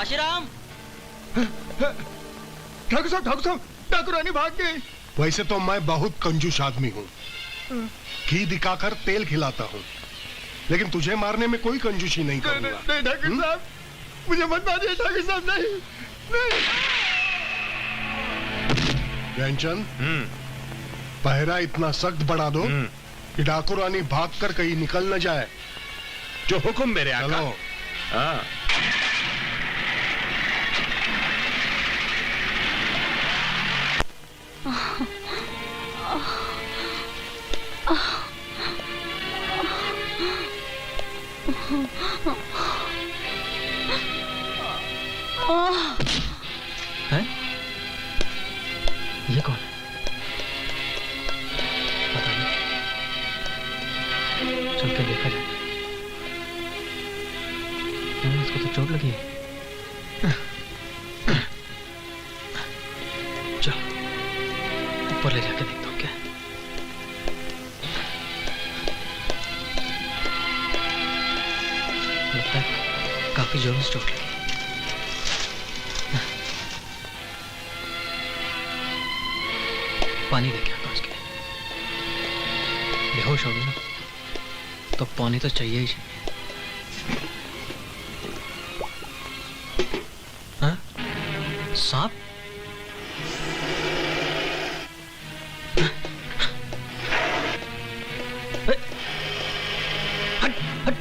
काशीराम। ठाकुर साहब, ठाकुर रानी भाग गई। वैसे तो मैं बहुत कंजूस आदमी हूँ, घी दिखाकर तेल खिलाता हूँ, लेकिन तुझे मारने में कोई कंजूसी नहीं करूँगा। नहीं ठाकुर साहब, मुझे मत मारिए ठाकुर साहब, नहीं। ध्यानचंद, पहरा इतना सख्त बढ़ा दो कि डाकू रानी भागकर कहीं निकल न जाए। जो हुक्म मेरे आका। चलो। हाँ। है? ये कौन है? पता नहीं, चल के देखा जाए। इसको तो चोट लगी है। चल ऊपर ले जाके देखता हूँ क्या। लगता है काफी जोरों से चोट लगी। पानी लेके आता उसके। बेहोश होगी ना तो पानी तो चाहिए ही चाहिए। हाँ? सांप? हट, हट।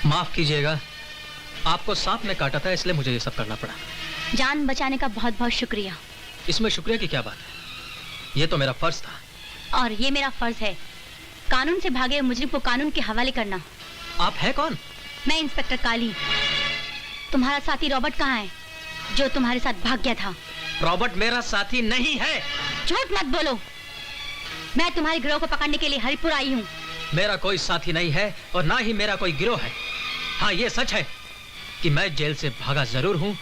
माफ कीजिएगा, आपको सांप ने काटा था इसलिए मुझे ये सब करना पड़ा। जान बचाने का बहुत बहुत शुक्रिया। इसमें शुक्रिया की क्या बात है, ये तो मेरा फर्ज था। और ये मेरा फर्ज है कानून से भागे मुजरिम को कानून के हवाले करना। आप हैं कौन? मैं इंस्पेक्टर काली। तुम्हारा साथी रॉबर्ट कहाँ है जो तुम्हारे साथ भाग गया था? रॉबर्ट मेरा साथी नहीं है। झूठ मत बोलो, मैं तुम्हारे गिरोह को पकड़ने के लिए हरिपुर आई हूँ। मेरा कोई साथी नहीं है और ना ही मेरा कोई गिरोह है। हाँ, ये सच है कि मैं जेल से भागा जरूर हूँ,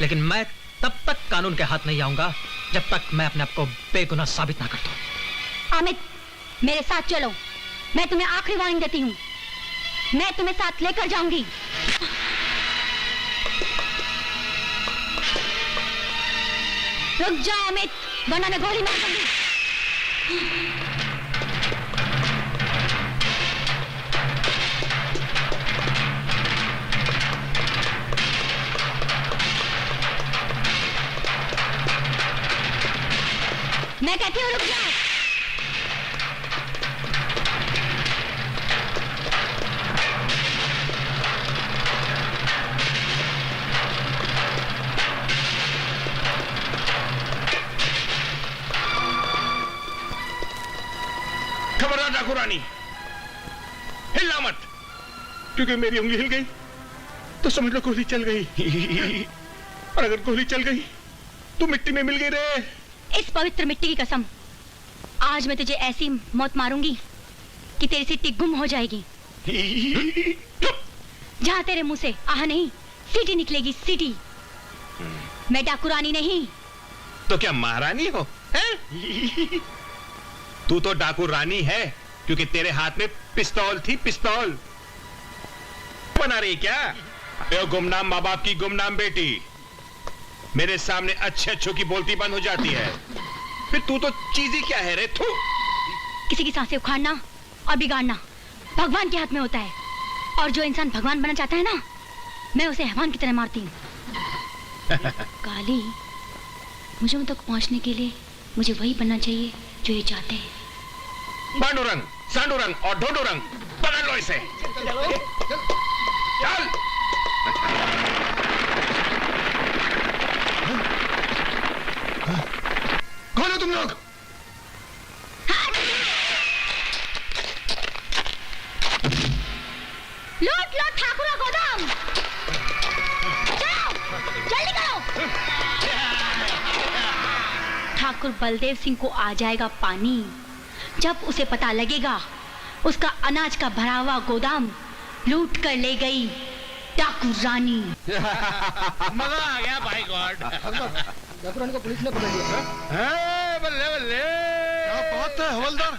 लेकिन मैं तब तक कानून के हाथ नहीं आऊंगा जब तक मैं अपने आप को बेगुनाह साबित ना कर दूं। अमित, मेरे साथ चलो, मैं तुम्हें आखिरी वार्निंग देती हूँ। मैं तुम्हें साथ लेकर जाऊंगी। रुक जाओ अमित, वरना मैं गोली मार दूंगी। मैं कहती हूँ रुक जाओ। खबरदार डाकू रानी, हिलना मत, क्योंकि मेरी उंगली हिल गई तो समझ लो गोली चल गई। और अगर गोली चल गई तो मिट्टी में मिल गई रे। इस पवित्र मिट्टी की कसम, आज मैं तुझे ऐसी मौत मारूंगी कि तेरी सिट्टी गुम हो जाएगी। जहां तेरे मुंह से आह नहीं, सीटी निकलेगी, सीटी। मैं डाकू रानी नहीं। तो क्या महारानी हो? तू तो डाकू रानी है, क्योंकि तेरे हाथ में पिस्तौल थी, पिस्तौल। बना रही क्या? ए गुमनाम माँ बाप की गुमनाम बेटी, मेरे सामने अच्छे अच्छों की बोलती बंद हो जाती है, फिर तू तो चीज़ी क्या है रे? थू। किसी की सांसें उखाड़ना और बिगाड़ना भगवान के हाथ में होता है, और जो इंसान भगवान बनना चाहता है ना, मैं उसे हैवान की तरह मारती हूँ। काली, मुझे उन तक पहुँचने के लिए मुझे वही बनना चाहिए जो ये चाहते हैं। पांडुरंग, सांडुरंग और ढोंडुरंग, पकड़ लो इसे। चल। लोग। लूट लो ठाकुर का गोदाम। चलो, जल्दी करो। ठाकुर बलदेव सिंह को आ जाएगा पानी। जब उसे पता लगेगा उसका अनाज का भरा हुआ गोदाम लूट कर ले गई डाकू रानी। मजा आ गया भाई गॉड। डाकू रानी को पुलिस ने पकड़ लिया। बल्ले बल्ले। क्या बात है हवलदार,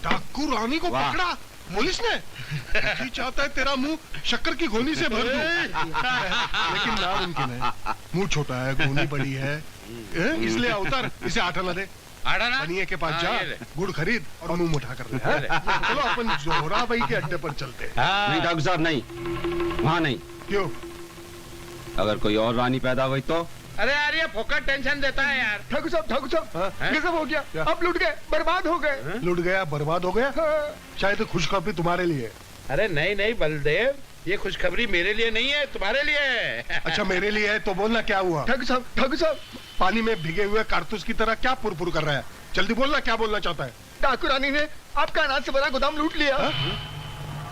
डाकू रानी को पकड़ा पुलिस ने? जी चाहता है तेरा मुंह शक्कर की गोनी से भर दूं। लेकिन नामुमकिन है, मुंह छोटा है, गोनी बड़ी है, इसलिए अवतार इसे आटा दे। बनिए के पास जा, गुड़ खरीद और मुंह मुठा कर ले। चलो अपन जोहरा भाई के अड्डे पर चलते हैं। नहीं ठाकुर साहब नहीं, वहाँ नहीं। क्यों? अगर कोई और रानी पैदा हुई तो? अरे यार ये फोकट टेंशन देता है यार। ठाकुर साहब ये सब हो गया, आप लूट गए, बर्बाद हो गए। लुट गया, बर्बाद हो गया। शायद खुशखबरी तुम्हारे लिए। अरे नहीं नहीं बलदेव, ये खुशखबरी मेरे लिए नहीं है, तुम्हारे लिए है। अच्छा मेरे लिए है तो बोलना क्या हुआ? ठाकुर साहब पानी में भीगे हुए कारतूस की तरह क्या पुरपुर कर रहा है? जल्दी बोलना, क्या बोलना चाहता है? डाकू रानी ने आपका अनाज से भरा गोदाम लूट लिया।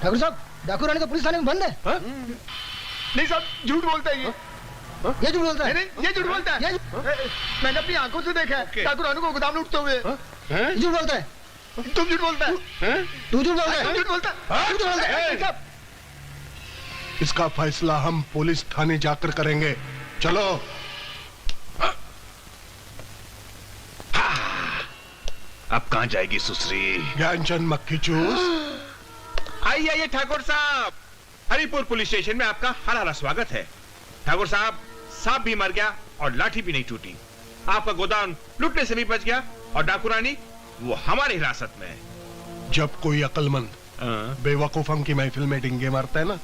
ठाकुर साहब डाकू रानी तो पुलिस थाने में बंद है। नहीं साहब, झूठ बोलता है ये झूठ बोलता है। नहीं ये झूठ बोलता है। मैंने अपनी आंखों से देखा है डाकू रानी को गोदाम लूटते हुए। झूठ बोलता है। तुम झूठ बोलता है। तू झूठ बोलता है। तुम झूठ बोलता है। झूठ बोलता है। इसका फैसला हम पुलिस थाने जाकर करेंगे। चलो। अब कहाँ जाएगी सुसरी? ज्ञानचंद मक्खी चूस। आइए आइए ठाकुर साहब, हरिपुर पुलिस स्टेशन में आपका हरा हरा स्वागत है। ठाकुर साहब, सांप भी मर गया और लाठी भी नहीं टूटी। आपका गोदाम लूटने से भी बच गया और डाकू रानी वो हमारी हिरासत में है। जब कोई अक्लमंद बेवकूफों की महफिल में डिंगे मारता है ना,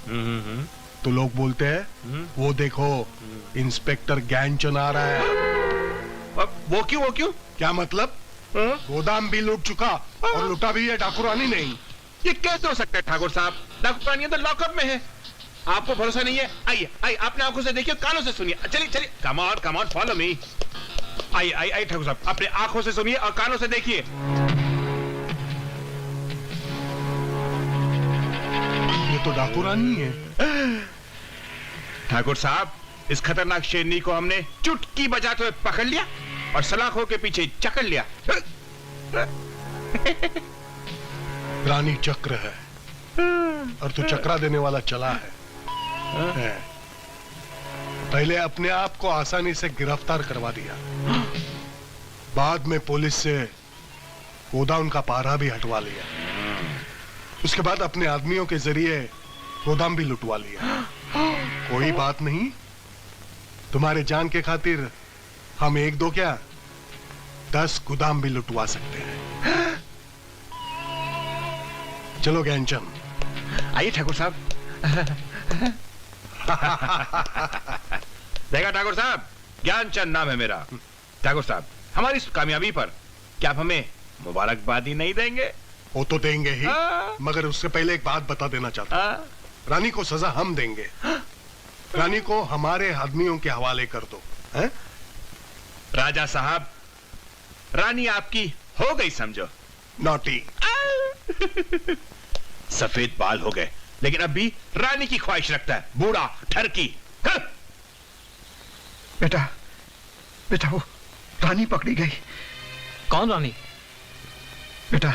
तो लोग बोलते हैं वो देखो इंस्पेक्टर ज्ञानचंद आ रहा है। वो क्यों? क्या मतलब? गोदाम भी लूट चुका और लूटा भी है डाकू रानी नहीं। ये कैसे हो सकता है ठाकुर साहब? डाकू रानी तो लॉकअप में है। आपको भरोसा नहीं है? आइए आइए, अपने आंखों से देखिए, कानों से सुनिए। चलिए चलिए, कम ऑन फॉलो मी। आइए आइए ठाकुर साहब, अपने आंखों से सुनिए और कानों से देखिए। ये तो डाकू रानी है। ठाकुर साहब, इस खतरनाक शेरनी को हमने चुटकी बजाते हुए पकड़ लिया और सलाखों के पीछे जकड़ लिया। रानी चक्र है और तू चक्रा देने वाला चला है। पहले अपने आप को आसानी से गिरफ्तार करवा दिया, बाद में पुलिस से गोदाम का पारा भी हटवा लिया, उसके बाद अपने आदमियों के जरिए गोदाम भी लुटवा लिया। कोई बात नहीं, तुम्हारे जान के खातिर हम 1-2 क्या 10 गोदाम भी लुटवा सकते हैं। चलो ज्ञानचंद। आइए ठाकुर साहब। देखा ठाकुर साहब, ज्ञानचंद नाम है मेरा। ठाकुर साहब, हमारी इस कामयाबी पर क्या आप हमें मुबारकबादी नहीं देंगे? वो तो देंगे ही, मगर उससे पहले एक बात बता देना चाहता हूं। रानी को सजा हम देंगे। रानी को हमारे आदमियों के हवाले कर दो। है? राजा साहब, रानी आपकी हो गई समझो। नॉटी। सफेद बाल हो गए, लेकिन अब भी रानी की ख्वाहिश रखता है, बूढ़ा ठरकी। बेटा वो रानी पकड़ी गई। कौन रानी? बेटा,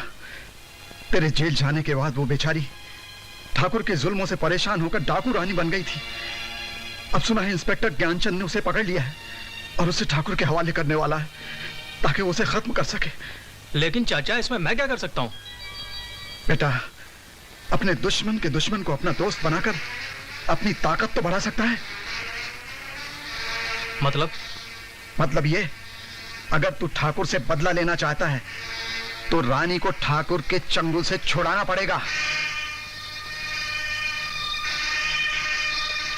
तेरे जेल जाने के बाद वो बेचारी ठाकुर के जुल्मों से परेशान होकर डाकू रानी बन गई थी। अब सुना है इंस्पेक्टर ज्ञानचंद ने उसे पकड़ लिया है और उसे ठाकुर के हवाले करने वाला है ताकि वो उसे खत्म कर सके। लेकिन चाचा, इसमें मैं क्या कर सकता हूँ? बेटा, अपने दुश्मन के दुश्मन को अपना दोस्त बनाकर अपनी ताकत तो बढ़ा सकता है। मतलब ये, अगर तू ठाकुर से बदला लेना चाहता है तो रानी को ठाकुर के चंगुल से छुड़ाना पड़ेगा।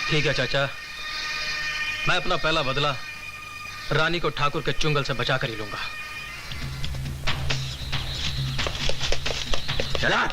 ठीक है चाचा, मैं अपना पहला बदला रानी को ठाकुर के चुंगल से बचा कर ही लूंगा। चला।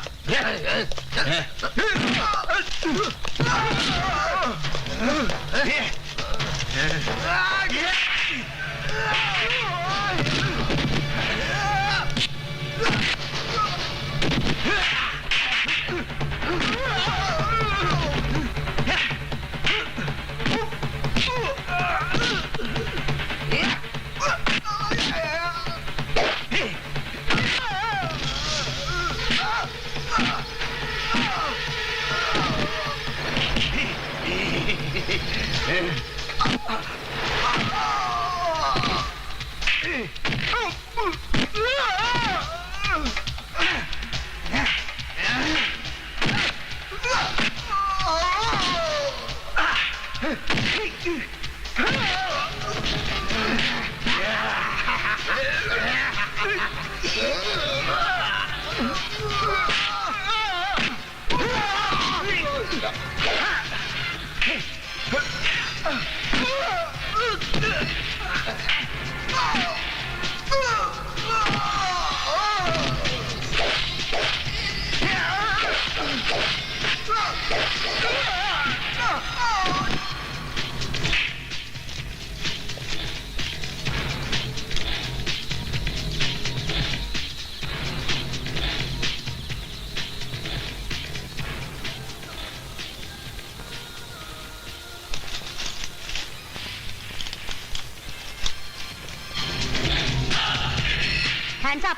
Hands up.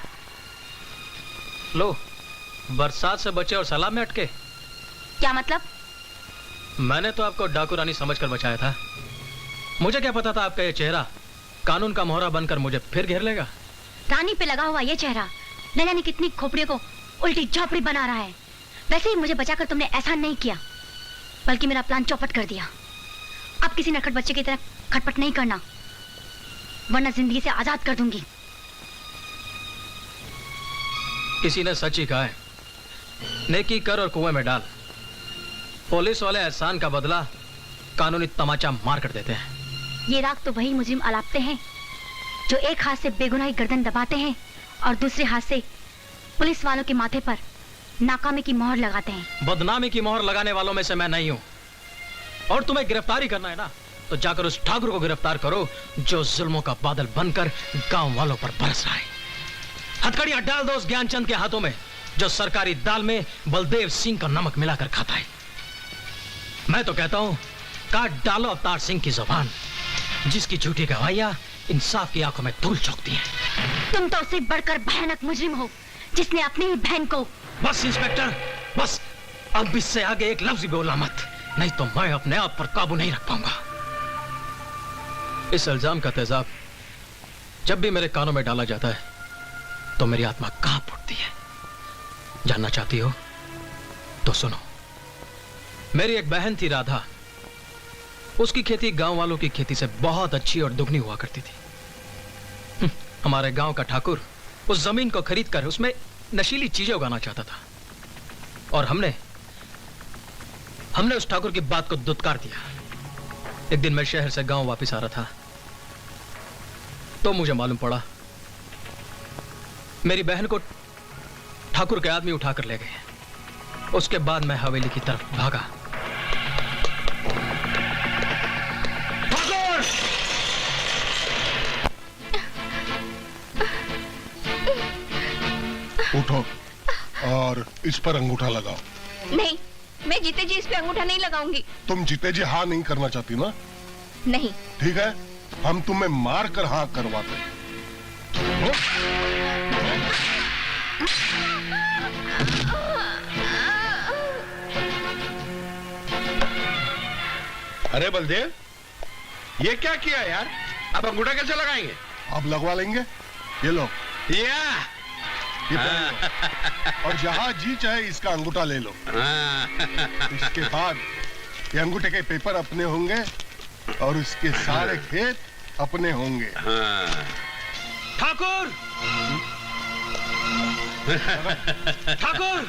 लो, बरसात से बचे और सलाब में अटके। क्या मतलब? मैंने तो आपको डाकू रानी समझकर बचाया था। मुझे क्या पता था आपका ये चेहरा कानून का मोहरा बनकर मुझे फिर घेर लेगा। रानी पे लगा हुआ ये चेहरा न जाने कितनी खोपड़ियों को उल्टी झोपड़ी बना रहा है। वैसे ही मुझे बचाकर तुमने एहसान नहीं किया, बल्कि मेरा प्लान चौपट कर दिया। अब किसी नटखट बच्चे की तरह खटपट नहीं करना, वरना जिंदगी से आजाद कर दूंगी। किसी ने सच ही कहा है, नेकी कर और कुएं में डाल। पुलिस वाले एहसान का बदला कानूनी तमाचा मार कर देते हैं। ये राग तो वही मुजरिम अलापते हैं जो एक हाथ से बेगुनाही गर्दन दबाते हैं और दूसरे हाथ से पुलिस वालों के माथे पर नाकामी की मोहर लगाते हैं। बदनामी की मोहर लगाने वालों में से मैं नहीं हूं। और तुम्हें गिरफ्तारी करना है ना, तो जाकर उस ठाकुर को गिरफ्तार करो जो जुल्मों का बादल बनकर गांव वालों पर बरस रहा है। हथकड़ियां डाल दो उस ज्ञानचंद के हाथों में जो सरकारी दाल में बलदेव सिंह का नमक मिलाकर खाता है। मैं तो कहता हूं, काट डालो अवतार सिंह की जुबान, जिसकी झूठी गवाहियां इंसाफ की आंखों में धूल झोंकती हैं। तुम तो उससे बढ़कर भयानक मुजरिम हो, जिसने अपनी ही बहन को। बस इंस्पेक्टर, बस। अब इससे आगे एक लफ्ज भी बोलना मत, नहीं तो मैं अपने आप पर काबू नहीं रख पाऊंगा। इस इल्जाम का तेजाब जब भी मेरे कानों में डाला जाता है तो मेरी आत्मा कांप उठती है। जानना चाहती हो तो सुनो। मेरी एक बहन थी राधा। उसकी खेती गांव वालों की खेती से बहुत अच्छी और दुगनी हुआ करती थी। हमारे गांव का ठाकुर उस जमीन को खरीद कर उसमें नशीली चीजें उगाना चाहता था, और हमने उस ठाकुर की बात को दुत्कार दिया। एक दिन मैं शहर से गांव वापस आ रहा था तो मुझे मालूम पड़ा मेरी बहन को ठाकुर के आदमी उठाकर ले गए। उसके बाद मैं हवेली की तरफ भागा। उठो और इस पर अंगूठा लगाओ। नहीं, मैं जीते जी इस पे अंगूठा नहीं लगाऊंगी। तुम जीते जी हाँ नहीं करना चाहती ना? नहीं। ठीक है, हम तुम्हें मार कर हाँ करवाते हैं। अरे बलदेव, ये क्या किया यार? अब अंगूठा कैसे लगाएंगे? अब लगवा लेंगे। ये लो, या ये पहन लो। और जहां जी चाहे इसका अंगूठा ले लो। इसके बाद ये अंगूठे के पेपर अपने होंगे और उसके सारे खेत अपने होंगे। ठाकुर! ठाकुर!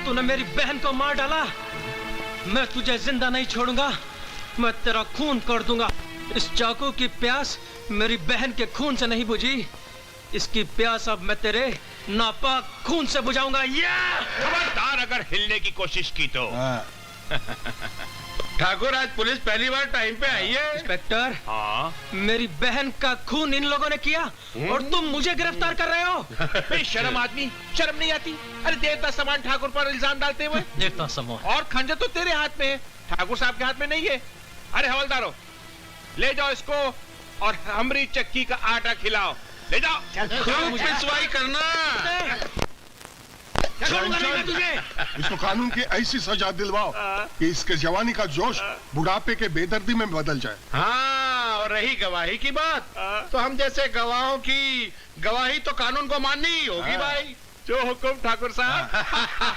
तूने मेरी बहन को मार डाला। मैं तुझे जिंदा नहीं छोड़ूंगा। मैं तेरा खून कर दूंगा। इस चाकू की प्यास मेरी बहन के खून से नहीं बुझी। इसकी प्यास अब मैं तेरे नापाक खून से बुझाऊंगा। खबरदार अगर हिलने की कोशिश की तो। ठाकुर, आज पुलिस पहली बार टाइम पे आई है। इंस्पेक्टर, हाँ? मेरी बहन का खून इन लोगों ने किया और तुम मुझे गिरफ्तार कर रहे हो। बेशरम आदमी, शर्म नहीं आती? अरे देवता समान ठाकुर पर इल्जाम डालते हुए। देवता समान? और खंजर तो तेरे हाथ में है, ठाकुर साहब के हाथ में नहीं है। अरे हवलदारो, ले जाओ इसको और हमरी चक्की का आटा खिलाओ। ले जाओ। खूब पिसवाई करना। इसको कानून की ऐसी सजा दिलवाओ कि इसके जवानी का जोश बुढ़ापे के बेदर्दी में बदल जाए। हाँ, और रही गवाही की बात, तो हम जैसे गवाहों की गवाही तो कानून को माननी ही होगी भाई। जो हुक्म ठाकुर साहब।